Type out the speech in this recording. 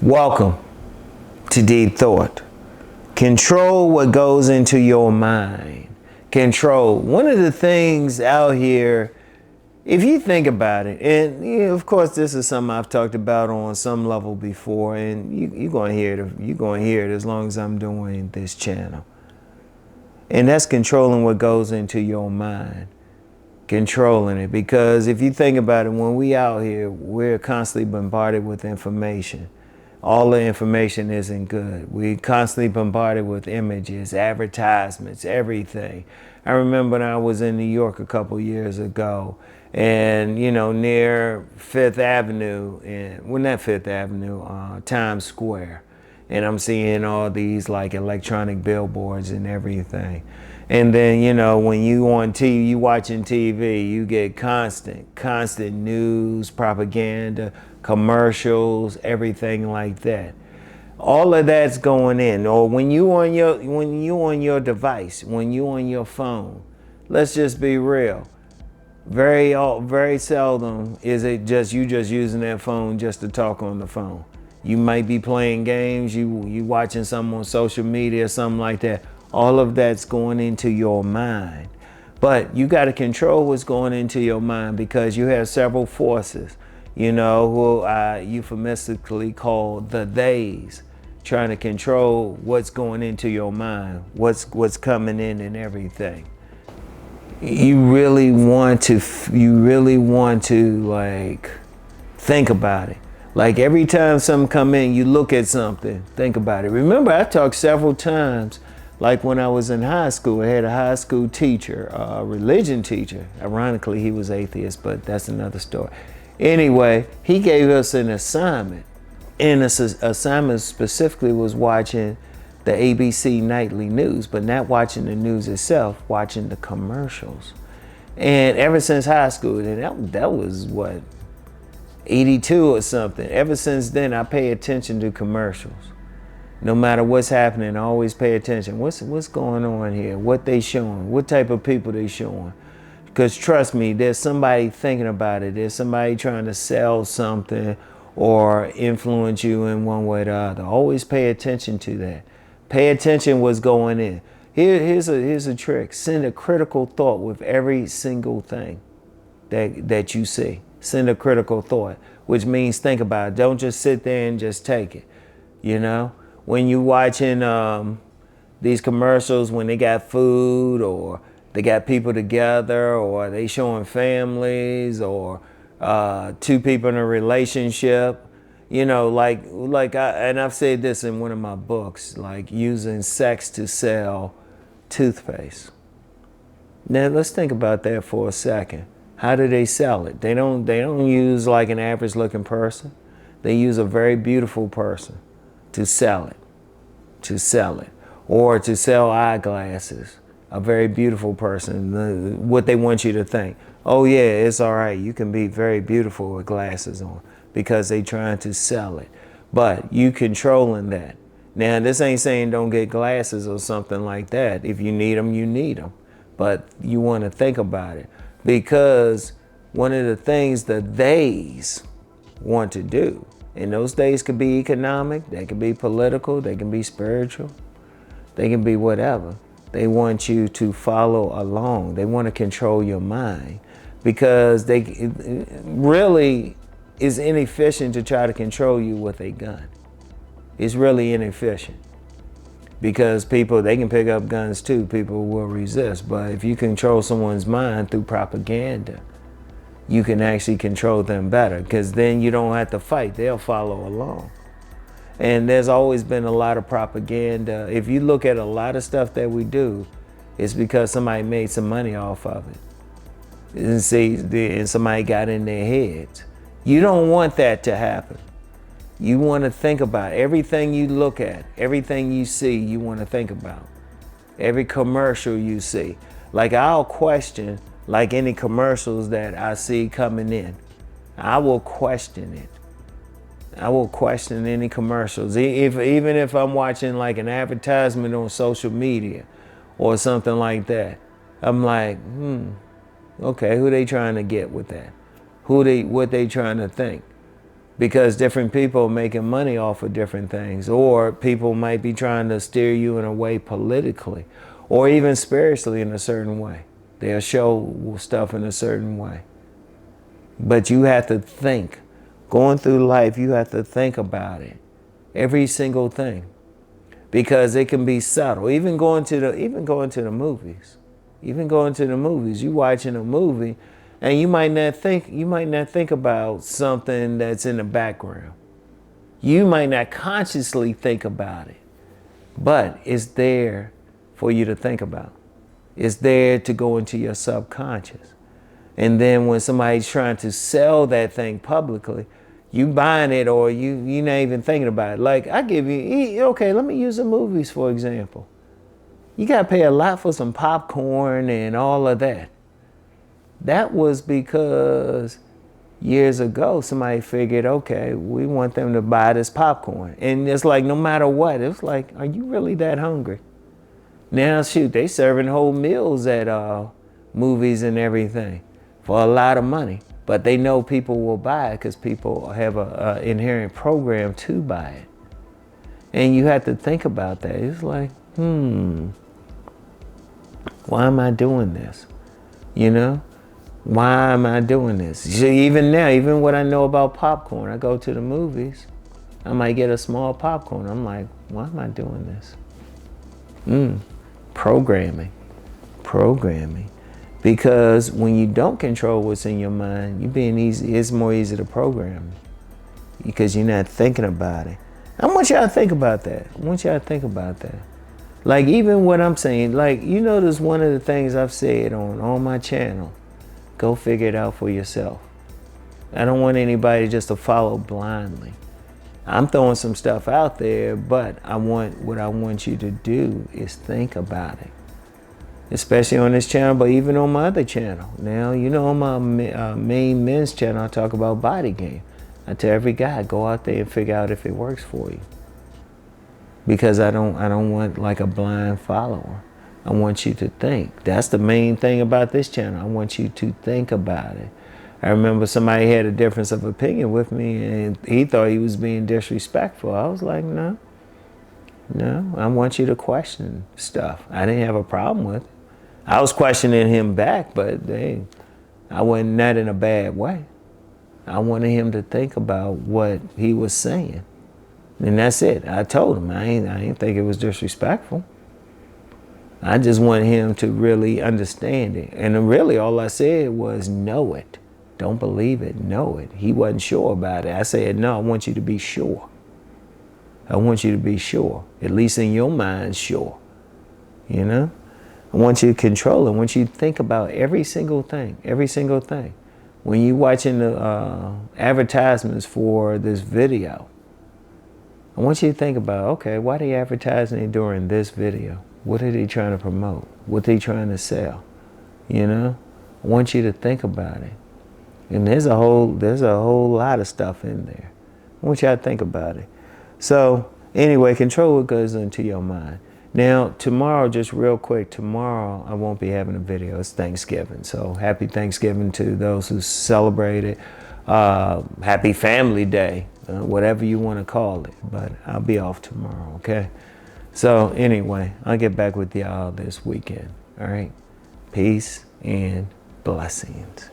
Welcome to Deep Thought. Control what goes into your mind. Control. One of the things out here, if you think about it, and of course this is something I've talked about on some level before, and you're going to hear it. You're going to hear it as long as I'm doing this channel. And that's controlling what goes into your mind. Controlling it, because if you think about it, when we out here, we're constantly bombarded with information. All the information isn't good. We constantly bombarded with images, advertisements, everything. I remember when I was in New York a couple years ago, and near Fifth Avenue, Times Square, and I'm seeing all these like electronic billboards and everything. And then, when you on TV, you watching TV, you get constant news, propaganda, commercials, everything like that. All of that's going in. Or when you on your device, when you on your phone, let's just be real. Very seldom is it just using that phone just to talk on the phone. You might be playing games, you watching something on social media, something like that. All of that's going into your mind. But you got to control what's going into your mind, because you have several forces, who I euphemistically call the theys, trying to control what's going into your mind, what's coming in and everything. You really want to like think about it. Like every time something come in, you look at something, think about it. Remember, I talked several times, like when I was in high school, I had a high school teacher, a religion teacher. Ironically, he was atheist, but that's another story. Anyway, he gave us an assignment, and this assignment specifically was watching the ABC nightly news, but not watching the news itself, watching the commercials. And ever since high school, and that was what, 82 or something. Ever since then, I pay attention to commercials. No matter what's happening, I always pay attention. What's going on here? What they showing? What type of people they showing? Because trust me, there's somebody thinking about it. There's somebody trying to sell something or influence you in one way or the other. Always pay attention to that. Pay attention what's going in. Here's a trick. Send a critical thought with every single thing that you see. Send a critical thought, which means think about it. Don't just sit there and just take it. When you watching these commercials, when they got food, or they got people together, or they showing families, or two people in a relationship, I've said this in one of my books, like using sex to sell toothpaste. Now let's think about that for a second. How do they sell it? They don't use like an average looking person. They use a very beautiful person to sell it, or to sell eyeglasses. A very beautiful person, what they want you to think. Oh yeah, it's all right. You can be very beautiful with glasses on, because they trying to sell it. But you controlling that. Now this ain't saying don't get glasses or something like that. If you need them, you need them. But you want to think about it, because one of the things that theys want to do, and those days could be economic, they could be political, they can be spiritual, they can be whatever. They want you to follow along. They want to control your mind, because it really is inefficient to try to control you with a gun. It's really inefficient, because they can pick up guns too. People will resist. But if you control someone's mind through propaganda, you can actually control them better, because then you don't have to fight. They'll follow along. And there's always been a lot of propaganda. If you look at a lot of stuff that we do, it's because somebody made some money off of it. And somebody got in their heads. You don't want that to happen. You want to think about everything you look at, everything you see, you want to think about. Every commercial you see. Like I'll question, like any commercials that I see coming in, I will question it. I will question any commercials. Even if I'm watching like an advertisement on social media or something like that, I'm like, okay, who they trying to get with that? What they trying to think? because different people are making money off of different things, or people might be trying to steer you in a way politically or even spiritually in a certain way. They'll show stuff in a certain way. But you have to think. Going through life, you have to think about it. Every single thing. Because it can be subtle. Even going to the movies. Even going to the movies. You watching a movie and you might not think about something that's in the background. You might not consciously think about it. But it's there for you to think about. It's there to go into your subconscious. And then when somebody's trying to sell that thing publicly, you buying it or you're not even thinking about it. Like I give you, okay, let me use the movies for example. You got to pay a lot for some popcorn and all of that. That was because years ago somebody figured, okay, we want them to buy this popcorn. And it's like no matter what, it's like, are you really that hungry? Now shoot, they serving whole meals at movies and everything for a lot of money. But they know people will buy it because people have a inherent program to buy it. And you have to think about that. It's like, why am I doing this? You know? Why am I doing this? So even now, even what I know about popcorn, I go to the movies, I might get a small popcorn. I'm like, why am I doing this? Programming. Because when you don't control what's in your mind, it's more easy to program because you're not thinking about it. I want y'all to think about that. Like even what I'm saying, like you notice one of the things I've said on my channel, go figure it out for yourself. I don't want anybody just to follow blindly. I'm throwing some stuff out there, but what I want you to do is think about it. Especially on this channel, but even on my other channel. Now, you know, on my main men's channel, I talk about body game. I tell every guy, go out there and figure out if it works for you. Because I don't want like a blind follower. I want you to think. That's the main thing about this channel. I want you to think about it. I remember somebody had a difference of opinion with me and he thought he was being disrespectful. I was like, no, I want you to question stuff. I didn't have a problem with it. I was questioning him back, but I wasn't not in a bad way. I wanted him to think about what he was saying. And that's it. I told him, I didn't think it was disrespectful. I just want him to really understand it. And really all I said was know it. Don't believe it, know it. He wasn't sure about it. I said, no, I want you to be sure. I want you to be sure, at least in your mind, sure. You know? I want you to control it. I want you to think about every single thing. When you're watching the advertisements for this video, I want you to think about, okay, why are they advertising it during this video? What are they trying to promote? What are they trying to sell? You know? I want you to think about it. And there's a whole lot of stuff in there. I want you to think about it. So anyway, control what goes into your mind. Now, tomorrow, just real quick, tomorrow I won't be having a video. It's Thanksgiving. So happy Thanksgiving to those who celebrate it. Happy Family Day, whatever you want to call it. But I'll be off tomorrow, okay? So anyway, I'll get back with y'all this weekend, all right? Peace and blessings.